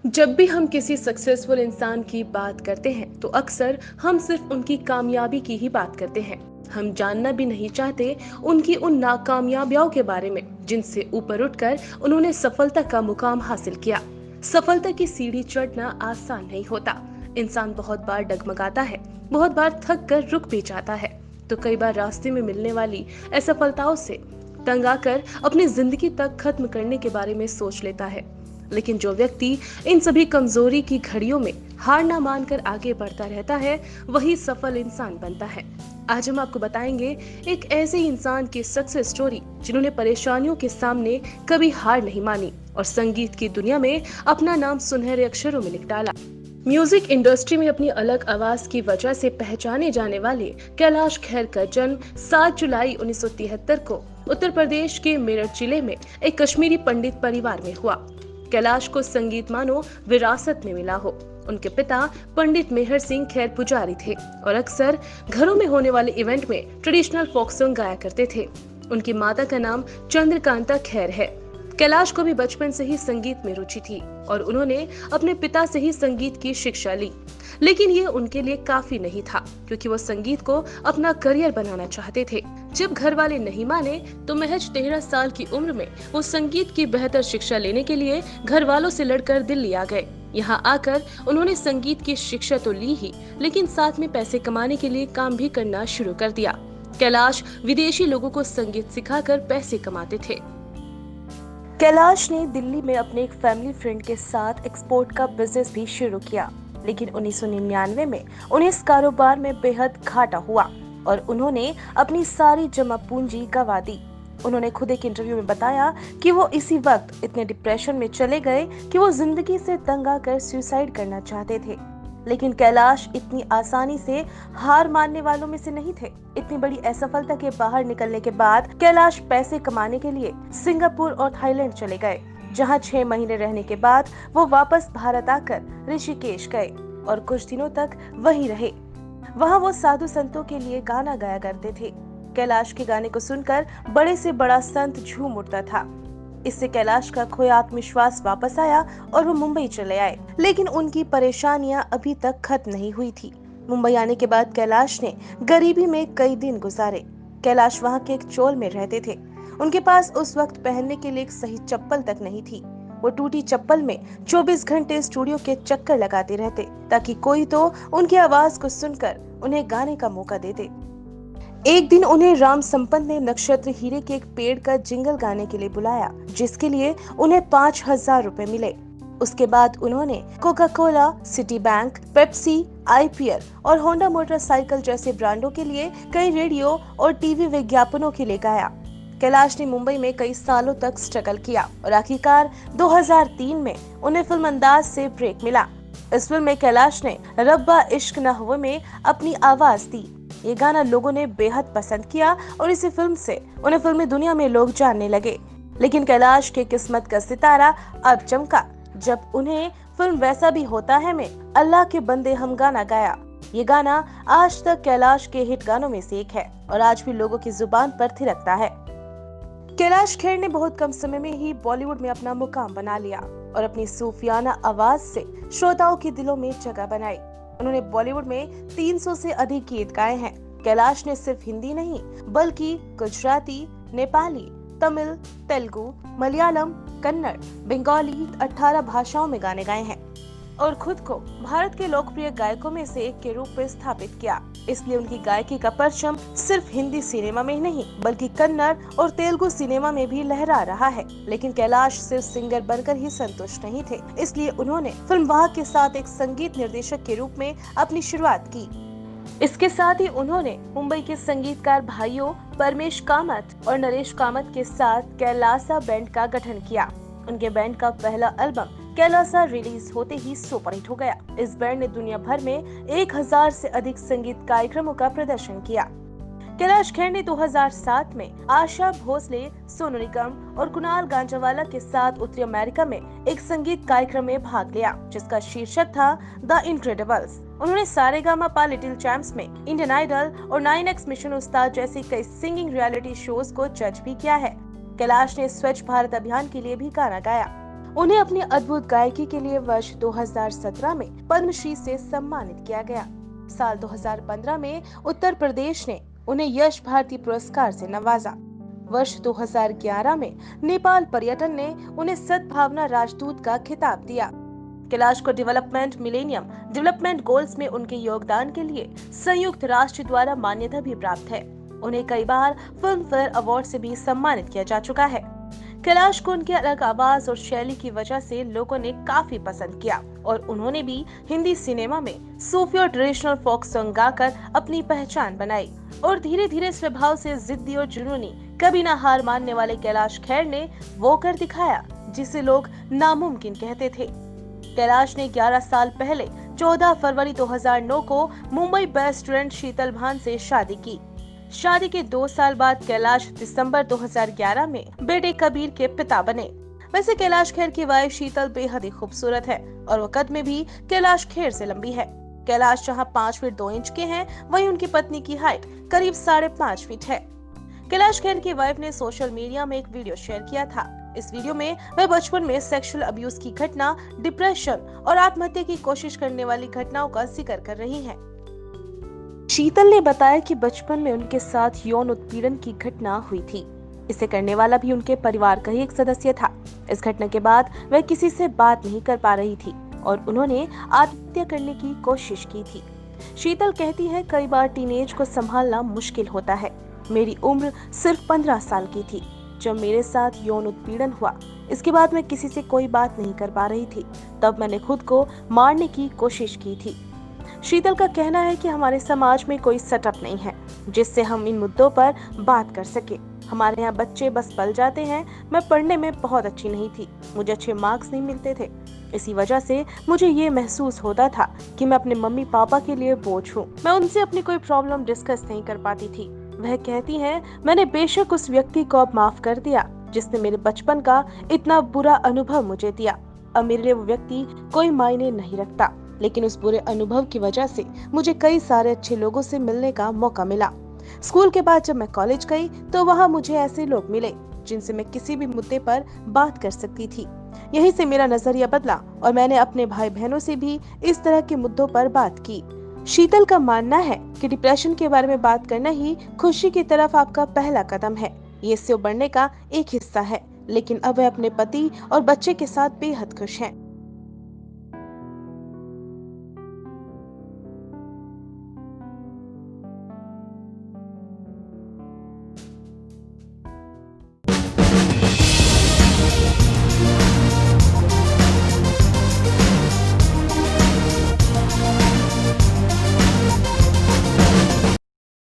जब भी हम किसी सक्सेसफुल इंसान की बात करते हैं तो अक्सर हम सिर्फ उनकी कामयाबी की ही बात करते हैं। हम जानना भी नहीं चाहते उनकी उन नाकामयाबियों के बारे में जिनसे ऊपर उठकर उन्होंने सफलता का मुकाम हासिल किया। सफलता की सीढ़ी चढ़ना आसान नहीं होता। इंसान बहुत बार डगमगाता है, बहुत बार थक कर रुक भी जाता है, तो कई बार रास्ते में मिलने वाली असफलताओं से तंग आकर अपनी जिंदगी तक खत्म करने के बारे में सोच लेता है। लेकिन जो व्यक्ति इन सभी कमजोरी की घड़ियों में हार ना मानकर आगे बढ़ता रहता है, वही सफल इंसान बनता है। आज हम आपको बताएंगे एक ऐसे इंसान की सक्सेस स्टोरी जिन्होंने परेशानियों के सामने कभी हार नहीं मानी और संगीत की दुनिया में अपना नाम सुनहरे अक्षरों में लिख डाला। म्यूजिक इंडस्ट्री में अपनी अलग आवाज की वजह से पहचाने जाने वाले कैलाश खेर का जन्म 7 जुलाई 1973 को उत्तर प्रदेश के मेरठ जिले में एक कश्मीरी पंडित परिवार में हुआ। कैलाश को संगीत मानो विरासत में मिला हो। उनके पिता पंडित मेहर सिंह खैर पुजारी थे और अक्सर घरों में होने वाले इवेंट में ट्रेडिशनल फोक सॉन्ग गाया करते थे। उनकी माता का नाम चंद्रकांता खैर है। कैलाश को भी बचपन से ही संगीत में रुचि थी और उन्होंने अपने पिता से ही संगीत की शिक्षा ली। लेकिन ये उनके लिए काफी नहीं था, क्योंकि वो संगीत को अपना करियर बनाना चाहते थे। जब घर वाले नहीं माने तो महज 13 साल की उम्र में वो संगीत की बेहतर शिक्षा लेने के लिए घर वालों से लड़कर दिल्ली आ गए। यहाँ आकर उन्होंने संगीत की शिक्षा तो ली ही, लेकिन साथ में पैसे कमाने के लिए काम भी करना शुरू कर दिया। कैलाश विदेशी लोगों को संगीत सिखाकर पैसे कमाते थे। कैलाश ने दिल्ली में अपने एक फैमिली फ्रेंड के साथ एक्सपोर्ट का बिजनेस भी शुरू किया, लेकिन 1999 में उन्हें इस कारोबार में बेहद घाटा हुआ और उन्होंने अपनी सारी जमा पूंजी गंवा दी। उन्होंने खुद एक इंटरव्यू में बताया कि वो इसी वक्त इतने डिप्रेशन में चले गए कि वो जिंदगी से तंग आकर सुसाइड करना चाहते थे। लेकिन कैलाश इतनी आसानी से हार मानने वालों में से नहीं थे। इतनी बड़ी असफलता के बाहर निकलने के बाद कैलाश पैसे कमाने के लिए सिंगापुर और थाईलैंड चले गए, जहां 6 महीने रहने के बाद वो वापस भारत आकर ऋषिकेश गए और कुछ दिनों तक वहीं रहे। वहां वो साधु संतों के लिए गाना गाया करते थे। कैलाश के गाने को सुनकर बड़े से बड़ा संत झूम उठता था। इससे कैलाश का खोया आत्मविश्वास वापस आया और वो मुंबई चले आए। लेकिन उनकी परेशानियां अभी तक खत्म नहीं हुई थी। मुंबई आने के बाद कैलाश ने गरीबी में कई दिन गुजारे। कैलाश वहां के एक चोल में रहते थे। उनके पास उस वक्त पहनने के लिए एक सही चप्पल तक नहीं थी। वो टूटी चप्पल में 24 घंटे स्टूडियो के चक्कर लगाते रहते, ताकि कोई तो उनकी आवाज को सुनकर उन्हें गाने का मौका दे दे। एक दिन उन्हें राम संपत ने नक्षत्र हीरे के एक पेड़ का जिंगल गाने के लिए बुलाया, जिसके लिए उन्हें 5,000 रुपए मिले। उसके बाद उन्होंने Coca Cola, city bank, Pepsi, IPL और होंडा मोटरसाइकिल जैसे ब्रांडों के लिए कई रेडियो और टीवी विज्ञापनों के लिए गाया। कैलाश ने मुंबई में कई सालों तक स्ट्रगल किया और आखिरकार 2003 में उन्हें फिल्म अंदाज से ब्रेक मिला। इस फिल्म में कैलाश ने रब्बा इश्क न हुए में अपनी आवाज दी। ये गाना लोगों ने बेहद पसंद किया और इसी फिल्म से उन्हें फिल्मी दुनिया में लोग जानने लगे। लेकिन कैलाश के किस्मत का सितारा अब चमका जब उन्हें फिल्म वैसा भी होता है में अल्लाह के बंदे हम गाना गाया। ये गाना आज तक कैलाश के हिट गानों में से एक है और आज भी लोगों की जुबान पर थिरकता है। कैलाश खेर ने बहुत कम समय में ही बॉलीवुड में अपना मुकाम बना लिया और अपनी सूफियाना आवाज से श्रोताओं के दिलों में जगह बनाई। उन्होंने बॉलीवुड में 300 से अधिक गीत गाए हैं। कैलाश ने सिर्फ हिंदी नहीं बल्कि गुजराती, नेपाली, तमिल, तेलुगु, मलयालम, कन्नड़, बंगाली 18 भाषाओं में गाने गाए हैं और खुद को भारत के लोकप्रिय गायकों में से एक के रूप में स्थापित किया। इसलिए उनकी गायकी का परचम सिर्फ हिंदी सिनेमा में ही नहीं बल्कि कन्नड़ और तेलुगु सिनेमा में भी लहरा रहा है। लेकिन कैलाश सिर्फ सिंगर बनकर ही संतुष्ट नहीं थे, इसलिए उन्होंने फिल्म वाह के साथ एक संगीत निर्देशक के रूप में अपनी शुरुआत की। इसके साथ ही उन्होंने मुंबई के संगीतकार भाइयों परमेश कामत और नरेश कामत के साथ कैलासा बैंड का गठन किया। उनके बैंड का पहला एल्बम कैलासा रिलीज होते ही सुपरहिट हो गया। इस बैंड ने दुनिया भर में 1000 से अधिक संगीत कार्यक्रमों का प्रदर्शन किया। कैलाश खेर ने 2007 में आशा भोसले, सोनू निगम और कुणाल गांजावाला के साथ उत्तरी अमेरिका में एक संगीत कार्यक्रम में भाग लिया, जिसका शीर्षक था द इनक्रेडिबल्स। उन्होंने सारेगामापा, लिटिल चैंप्स में इंडियन आइडल और 9X मिशन उस्ताद जैसी कई सिंगिंग रियलिटी शोज को जज भी किया है। कैलाश ने स्वच्छ भारत अभियान के लिए भी गाना गाया। उन्हें अपनी अद्भुत गायकी के लिए वर्ष 2017 में पद्मश्री से सम्मानित किया गया। साल 2015 में उत्तर प्रदेश ने उन्हें यश भारती पुरस्कार से नवाजा। वर्ष 2011 में नेपाल पर्यटन ने उन्हें सद्भावना राजदूत का खिताब दिया। कैलाश को डेवलपमेंट गोल्स में उनके योगदान के लिए संयुक्त राष्ट्र द्वारा मान्यता भी प्राप्त है। उन्हें कई बार फिल्म फेयर अवार्ड से भी सम्मानित किया जा चुका है। कैलाश को उनके अलग आवाज और शैली की वजह से लोगों ने काफी पसंद किया और उन्होंने भी हिंदी सिनेमा में सूफी और ट्रेडिशनल फोक सॉन्ग गाकर अपनी पहचान बनाई। और धीरे धीरे स्वभाव से जिद्दी और जुनूनी, कभी ना हार मानने वाले कैलाश खेर ने वो कर दिखाया जिसे लोग नामुमकिन कहते थे। कैलाश ने 11 साल पहले 14 फरवरी 2009 को मुंबई बेस्ट स्टूडेंट शीतल भान से शादी की। शादी के 2 साल बाद कैलाश दिसंबर 2011 में बेटे कबीर के पिता बने। वैसे कैलाश खेर की वाइफ शीतल बेहद ही खूबसूरत है और वो कद में भी कैलाश खेर से लंबी है। कैलाश जहां 5 फीट 2 इंच के हैं, वहीं उनकी पत्नी की हाइट करीब 5.5 फीट है। कैलाश खेर की वाइफ ने सोशल मीडिया में एक वीडियो शेयर किया था। इस वीडियो में वह बचपन में सेक्सुअल अब्यूज की घटना, डिप्रेशन और आत्महत्या की कोशिश करने वाली घटनाओं का जिक्र कर रही हैं। शीतल ने बताया कि बचपन में उनके साथ यौन उत्पीड़न की घटना हुई थी। इसे करने वाला भी उनके परिवार का ही एक सदस्य था। इस घटना के बाद वह किसी से बात नहीं कर पा रही थी और उन्होंने आत्महत्या करने की कोशिश की थी। शीतल कहती है, कई बार टीनेज को संभालना मुश्किल होता है। मेरी उम्र सिर्फ 15 साल की थी जब मेरे साथ यौन उत्पीड़न हुआ। इसके बाद मैं किसी से कोई बात नहीं कर पा रही थी। तब मैंने खुद को मारने की कोशिश की थी। शीतल का कहना है कि हमारे समाज में कोई सेटअप नहीं है जिससे हम इन मुद्दों पर बात कर सके। हमारे यहाँ बच्चे बस पल जाते हैं। मैं पढ़ने में बहुत अच्छी नहीं थी, मुझे अच्छे मार्क्स नहीं मिलते थे। इसी वजह से मुझे ये महसूस होता था कि मैं अपने मम्मी पापा के लिए बोझ हूँ। मैं उनसे अपनी कोई प्रॉब्लम डिस्कस नहीं कर पाती थी। वह कहती हैं, मैंने बेशक उस व्यक्ति को अब माफ कर दिया जिसने मेरे बचपन का इतना बुरा अनुभव मुझे दिया। अब मेरे लिए वो व्यक्ति कोई मायने नहीं रखता, लेकिन उस बुरे अनुभव की वजह से मुझे कई सारे अच्छे लोगों से मिलने का मौका मिला। स्कूल के बाद जब मैं कॉलेज गई तो वहाँ मुझे ऐसे लोग मिले जिनसे मैं किसी भी मुद्दे पर बात कर सकती थी। यहीं से मेरा नजरिया बदला और मैंने अपने भाई बहनों से भी इस तरह के मुद्दों पर बात की। शीतल का मानना है कि डिप्रेशन के बारे में बात करना ही खुशी की तरफ आपका पहला कदम है। ये इससे उबरने का एक हिस्सा है, लेकिन अब वह अपने पति और बच्चे के साथ बेहद खुश हैं।